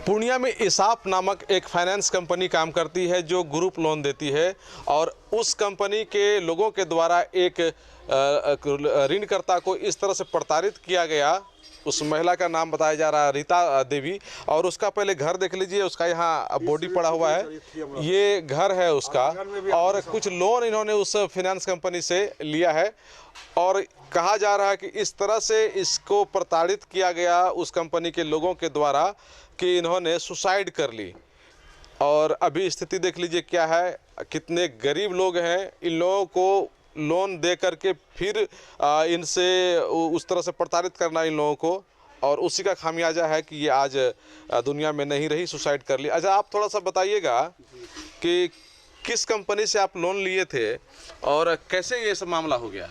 पूर्णिया में इसाफ नामक एक फाइनेंस कंपनी काम करती है जो ग्रुप लोन देती है और उस कंपनी के लोगों के द्वारा एक ऋणकर्ता को इस तरह से प्रताड़ित किया गया। उस महिला का नाम बताया जा रहा है रीता देवी, और उसका पहले घर देख लीजिए। उसका यहाँ बॉडी पड़ा हुआ है, ये घर है उसका, और कुछ लोन इन्होंने उस फाइनेंस कंपनी से लिया है और कहा जा रहा है कि इस तरह से इसको प्रताड़ित किया गया उस कंपनी के लोगों के द्वारा कि इन्होंने सुसाइड कर ली। और अभी स्थिति देख लीजिए क्या है, कितने गरीब लोग हैं। इन लोगों को लोन दे करके फिर इनसे उस तरह से प्रताड़ित करना इन लोगों को, और उसी का खामियाजा है कि ये आज दुनिया में नहीं रही, सुसाइड कर ली। अच्छा, आप थोड़ा सा बताइएगा कि किस कंपनी से आप लोन लिए थे और कैसे ये सब मामला हो गया?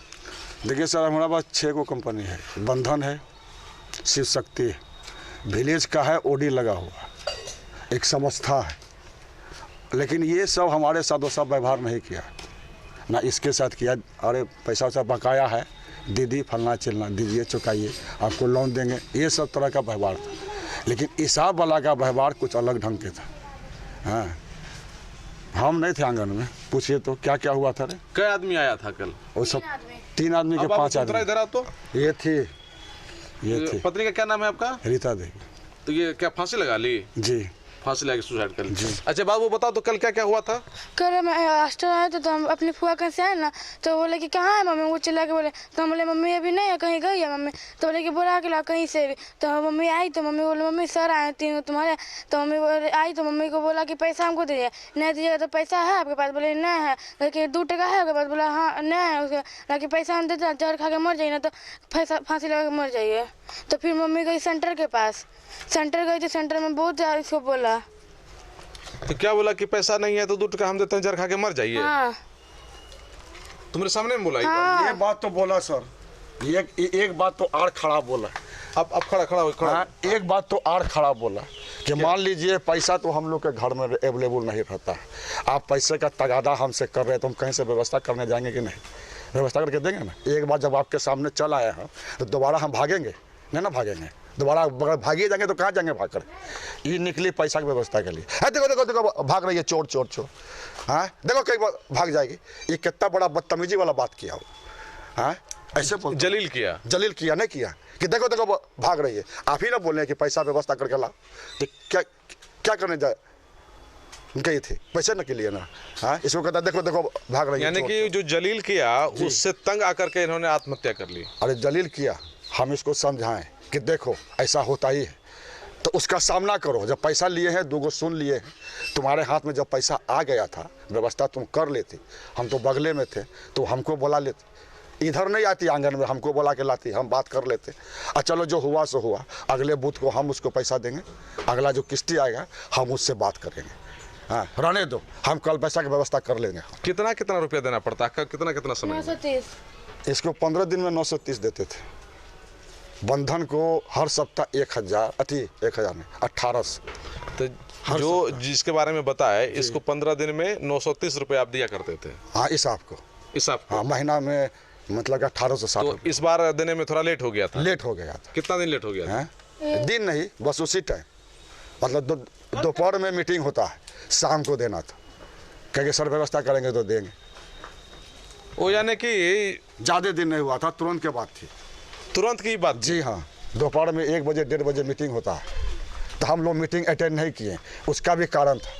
देखिए सर, हमारे पास 6 को कंपनी है। बंधन है, शिव शक्ति, विलेज का है, ओडी लगा हुआ, एक संस्था है। लेकिन ये सब हमारे साथ वो सब व्यवहार नहीं किया, ना इसके साथ किया। अरे पैसा वैसा बकाया है, दीदी फलना चिलना दीजिए, चुकाइए, आपको लोन देंगे, ये सब तरह का व्यवहार था। लेकिन इसाफ वाला का व्यवहार कुछ अलग ढंग के था। हाँ, हम नहीं थे आंगन में, पूछिए तो क्या क्या हुआ था। रे कई आदमी आया था कल? वो सब 3 आदमी के 5 आदमी। इधर आओ तो। ये थी पत्नी का क्या नाम है आपका? रीता देवी। तो ये क्या फांसी लगा ली? जी, फांसी लगा के सुसाइड कर ली। अच्छा बाबू, बताओ तो कल क्या क्या हुआ था? कल मैं हॉस्टल आए तो हम अपनी फुआ कहीं से आए ना, तो बोले कि कहाँ है मम्मी, वो चिल्ला के बोले। तो हम बोले मम्मी अभी नहीं है, कहीं गई है मम्मी। तो बोले कि बुला के ला कहीं से भी। तो मम्मी आई तो मम्मी बोले मम्मी सर आए 3 तुम्हारे। तो मम्मी बोले आई तो मम्मी को बोला कि पैसा हमको दीजिए। नहीं दीजिएगा तो पैसा है आपके पास? बोले नहीं है। लेकिन 2 टका है आपके पास? बोला हाँ नहीं है उसके। लेकिन पैसा हम देते जहर खा के मर जाइए ना, तो फांसी लगा के मर जाइए। तो फिर मम्मी गई सेंटर के पास, सेंटर गई तो सेंटर में बहुत ज़्यादा इसको बोला। तो क्या बोला कि पैसा नहीं है तो 2 टका हम देते हैं, जहर खा के मर जाइए? हाँ। तुम्हारे सामने में बोला? हाँ। ये बात तो बोला सर, एक बात तो आड़ खड़ा बोला। अब खड़ा। एक बात तो आड़ खड़ा बोला कि मान लीजिए पैसा तो हम लोग के घर में अवेलेबल नहीं रहता है, आप पैसे का तगादा हमसे कर रहे हैं, तो हम कहीं से व्यवस्था करने जाएंगे कि नहीं? व्यवस्था करके देंगे ना। एक बार जब आपके सामने चल आए हैं तो दोबारा हम भागेंगे नहीं ना, भागेंगे दोबारा। भागिए जाएंगे तो कहाँ जाएंगे भाग कर? ये निकली पैसा की व्यवस्था के लिए। है देखो देखो देखो, भाग रही है चोर चोर चोर। हाँ देखो कई बार भाग जाएगी। ये कितना बड़ा बदतमीजी वाला बात किया हो। हाँ ऐसे जलील किया नहीं किया कि देखो देखो भाग रही है। आप ही ना बोल रहे हैं कि पैसा व्यवस्था करके ला, तो क्या करने जाए गई थी? पैसे न के लिए ना। हाँ, इसको कहता देखो देखो भाग रही है। यानी कि जो जलील किया उससे तंग आकर के इन्होंने आत्महत्या कर ली। अरे जलील किया, हम इसको समझाएं कि देखो ऐसा होता ही है, तो उसका सामना करो। जब पैसा लिए हैं, 2 सुन लिए हैं, तुम्हारे हाथ में जब पैसा आ गया था, व्यवस्था तुम कर लेती। हम तो बगले में थे तो हमको बुला लेते, इधर नहीं आती आंगन में, हमको बुला के लाती, हम बात कर लेते। और चलो जो हुआ सो हुआ, अगले बूथ को हम उसको पैसा देंगे, अगला जो किस्ती आएगा हम उससे बात करेंगे। हाँ रहने दो, हम कल पैसा की व्यवस्था कर लेंगे। कितना रुपया देना पड़ता है? कितना समय? 930। इसको 15 दिन में 930 देते थे। बंधन को हर सप्ताह 1000 नहीं 1800। तो जो जिसके बारे में बताया, इसको 15 दिन में 930 रुपये आप दिया करते थे? हाँ इसाफ को। हाँ, महीना में मतलब 1860। तो इस बार देने में थोड़ा लेट हो गया था? लेट हो गया था। कितना दिन लेट हो गया था? दिन नहीं, बस उसी टाइम, मतलब दोपहर में मीटिंग होता है, शाम को देना था। कहेंगे सर व्यवस्था करेंगे तो देंगे। वो यानी कि ज़्यादा दिन नहीं हुआ था, तुरंत के बाद थी। तुरंत की बात? जी हाँ, दोपहर में 1 बजे 1:30 बजे मीटिंग होता है, तो हम लोग मीटिंग अटेंड नहीं किए। उसका भी कारण था।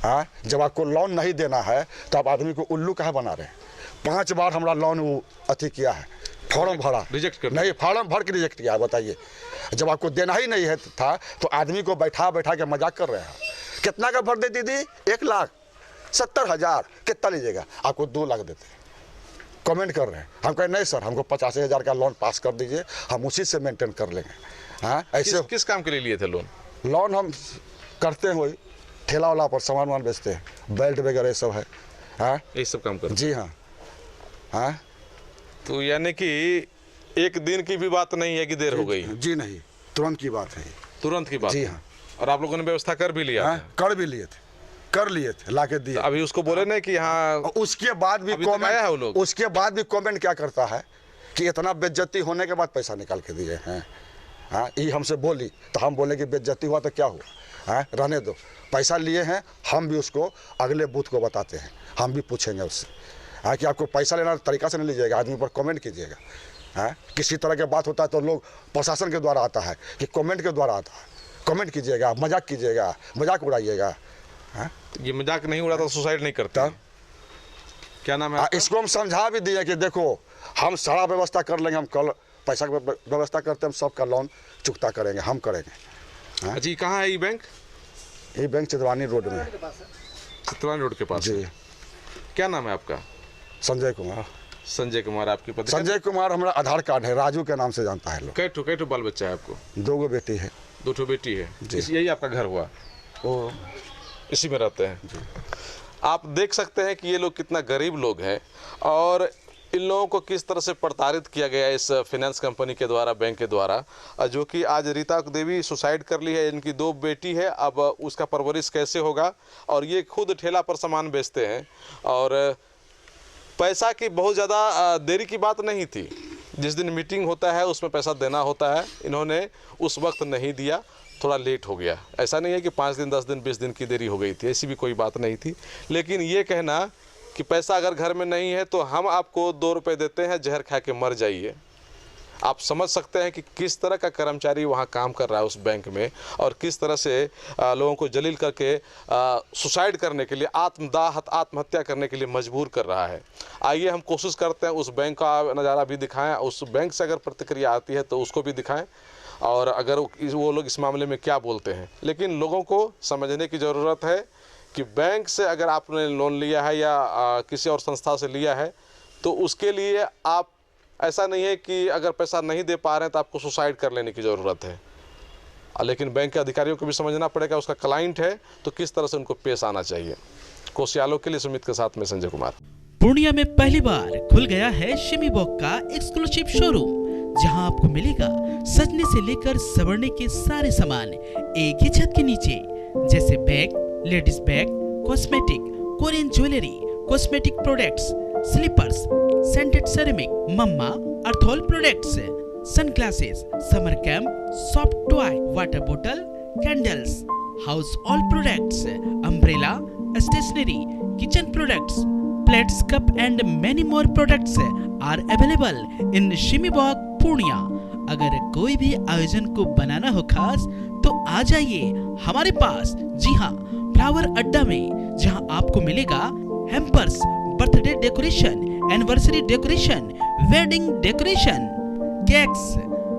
हाँ, जब आपको लोन नहीं देना है तो आप आदमी को उल्लू काहे बना रहे हैं? 5 बार हमारा लोन वो अति किया है, फॉर्म भरा, रिजेक्ट कर नहीं, फॉर्म भर के रिजेक्ट किया। बताइए, जब आपको देना ही नहीं है था तो आदमी को बैठा के मजाक कर रहे हैं। कितना का भर दे दीदी? 1,70,000। कितना लीजिएगा? आपको 2 लाख देते। कमेंट कर रहे हैं। हम कहें नहीं सर, हमको 85,000 का लोन पास कर दीजिए, हम उसी से मेंटेन कर लेंगे। हाँ ऐसे। किस काम के लिए लिए थे लोन? लोन हम करते हैं वही ठेला वाला पर सामान बेचते हैं, बेल्ट वगैरह सब है। हाँ यही सब काम करते? जी हाँ। हाँ तो यानी कि एक दिन की भी बात नहीं है कि देर हो गई? जी नहीं, तुरंत की बात है। तुरंत की बात? जी हाँ। और आप लोगों ने व्यवस्था कर भी लिया? कर भी लिए थे, ला के दिए। तो अभी उसको बोले नहीं कि हाँ? उसके बाद भी कमेंट, उसके बाद भी कमेंट क्या करता है कि इतना बेइज्जती होने के बाद पैसा निकाल के दिए हैं। हाँ, ये हमसे बोली तो हम बोले कि बेइज्जती हुआ तो क्या हुआ, हाँ, रहने दो, पैसा लिए हैं, हम भी उसको अगले बूथ को बताते हैं, हम भी पूछेंगे उससे, हाँ, कि आपको पैसा लेना तरीका से नहीं लीजिएगा, आदमी पर कमेंट कीजिएगा, हाँ, किसी तरह की बात होता है तो लोग प्रशासन के द्वारा आता है कि कमेंट के द्वारा आता है, कमेंट कीजिएगा, मजाक कीजिएगा, मजाक उड़ाइएगा, हाँ। ये मजाक नहीं उड़ाता, सुसाइड नहीं करता। क्या नाम है आपका? इसको हम समझा भी दिए कि देखो हम सारा व्यवस्था कर लेंगे, हम कल पैसा की व्यवस्था करते हैं, हम सबका लोन चुकता करेंगे, हम करेंगे। अच्छा, ये कहाँ है ये बैंक? ये बैंक चितवानी रोड में, चितवानी रोड के पास। जी। क्या नाम है आपका? संजय कुमार। संजय कुमार आपकी पति? संजय कुमार हमारा आधार कार्ड है, राजू के नाम से जानता है लोग। कै ठो बाल बच्चा है आपको? 2 बेटी है। 2 ठो बेटी है। यही आपका घर हुआ? वो इसी में रहते हैं। आप देख सकते हैं कि ये लोग कितना गरीब लोग हैं और इन लोगों को किस तरह से प्रताड़ित किया गया इस फाइनेंस कंपनी के द्वारा, बैंक के द्वारा, जो कि आज रीता देवी सुसाइड कर ली है। इनकी 2 बेटी है, अब उसका परवरिश कैसे होगा। और ये खुद ठेला पर सामान बेचते हैं और पैसा की बहुत ज़्यादा देरी की बात नहीं थी। जिस दिन मीटिंग होता है उसमें पैसा देना होता है, इन्होंने उस वक्त नहीं दिया, थोड़ा लेट हो गया। ऐसा नहीं है कि 5 दिन 10 दिन 20 दिन की देरी हो गई थी, ऐसी भी कोई बात नहीं थी। लेकिन ये कहना कि पैसा अगर घर में नहीं है तो हम आपको 2 रुपये देते हैं, जहर खा के मर जाइए। आप समझ सकते हैं कि किस तरह का कर्मचारी वहाँ काम कर रहा है उस बैंक में और किस तरह से लोगों को जलील करके सुसाइड करने के लिए, आत्महत्या करने के लिए मजबूर कर रहा है। आइए हम कोशिश करते हैं उस बैंक का नज़ारा भी दिखाएं, उस बैंक से अगर प्रतिक्रिया आती है तो उसको भी दिखाएं और अगर वो लोग इस मामले में क्या बोलते हैं। लेकिन लोगों को समझने की ज़रूरत है कि बैंक से अगर आपने लोन लिया है या किसी और संस्था से लिया है तो उसके लिए आप, ऐसा नहीं है कि अगर पैसा नहीं दे पा रहे हैं तो आपको सुसाइड कर लेने की ज़रूरत है। लेकिन बैंक के अधिकारियों को भी समझना पड़ेगा, उसका क्लाइंट है तो किस तरह से उनको पेश आना चाहिए। कोसियालों के लिए सुमित के साथ में संजय कुमार। पूर्णिया में पहली बार खुल गया है शिमी बॉक का एक्सक्लूसिव शोरूम, जहां आपको मिलेगा सजने से लेकर संवरने के सारे सामान एक ही छत के नीचे, जैसे bag, ladies bag, cosmetic, Korean jewellery, cosmetic products, slippers, scented ceramic, मम्मा, अर्थोल products, sunglasses, summer camp, soft toy, water बोतल, candles, household products, umbrella, stationery, kitchen products, plates, cup and many more products are available in शिमी बॉक पूर्णिया। अगर कोई भी आयोजन को बनाना हो खास तो आ जाइए हमारे पास। जी हाँ, फ्लावर अड्डा में, जहां आपको मिलेगा hampers, birthday decoration, anniversary decoration, wedding decoration, cakes,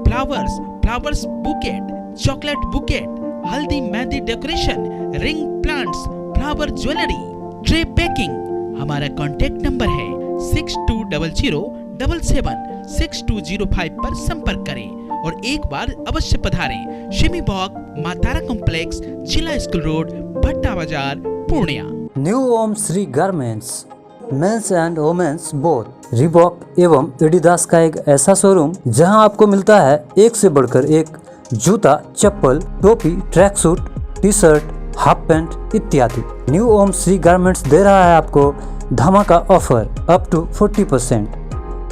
flowers bouquet, chocolate bouquet, Haldi Mehndi decoration, ring plants, flower jewellery, tray packing. हमारा कॉन्टैक्ट नंबर है 6200776205 पर संपर्क करें और एक बार अवश्य पधारें। शिमी बॉक, मातारा कॉम्प्लेक्स, जिला school road, Bhatta Bazaar, Purnia. New Om Shri garments, men's and women's both, Reebok एवं एडिडास का एक ऐसा शोरूम जहां आपको मिलता है एक से बढ़कर एक जूता, चप्पल, टोपी, track suit, T shirt, half pant इत्यादि। न्यू ओम श्री गारमेंट्स दे रहा है आपको धमाका ऑफर अप टू 40%।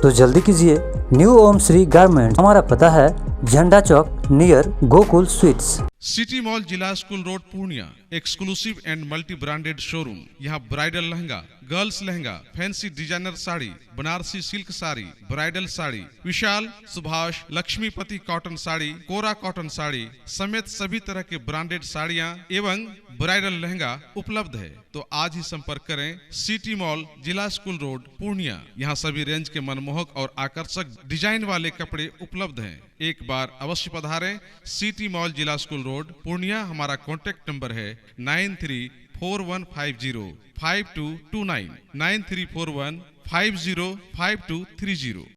तो जल्दी कीजिए। न्यू ओम श्री गारमेंट्स, हमारा पता है Jhanda Chowk near Gokul sweets, city mall, जिला school road, Purnia. Exclusive and multi branded showroom. यहाँ bridal lehenga, girls lehenga, fancy designer sari, Banarasi silk sari, bridal sari, Vishal, Subhash, Laxmipati cotton sari, Kora cotton sari समेत सभी तरह के ब्रांडेड साड़ियाँ एवं ब्राइडल लहंगा उपलब्ध है। तो आज ही संपर्क करें। सिटी मॉल, जिला स्कूल रोड, पूर्णिया। यहाँ सभी रेंज के मनमोहक और आकर्षक डिजाइन वाले कपड़े उपलब्ध हैं। एक बार अवश्य पधारें। सिटी मॉल, जिला स्कूल रोड, पूर्णिया। हमारा कॉन्टैक्ट नंबर है 9341505229 9341505230।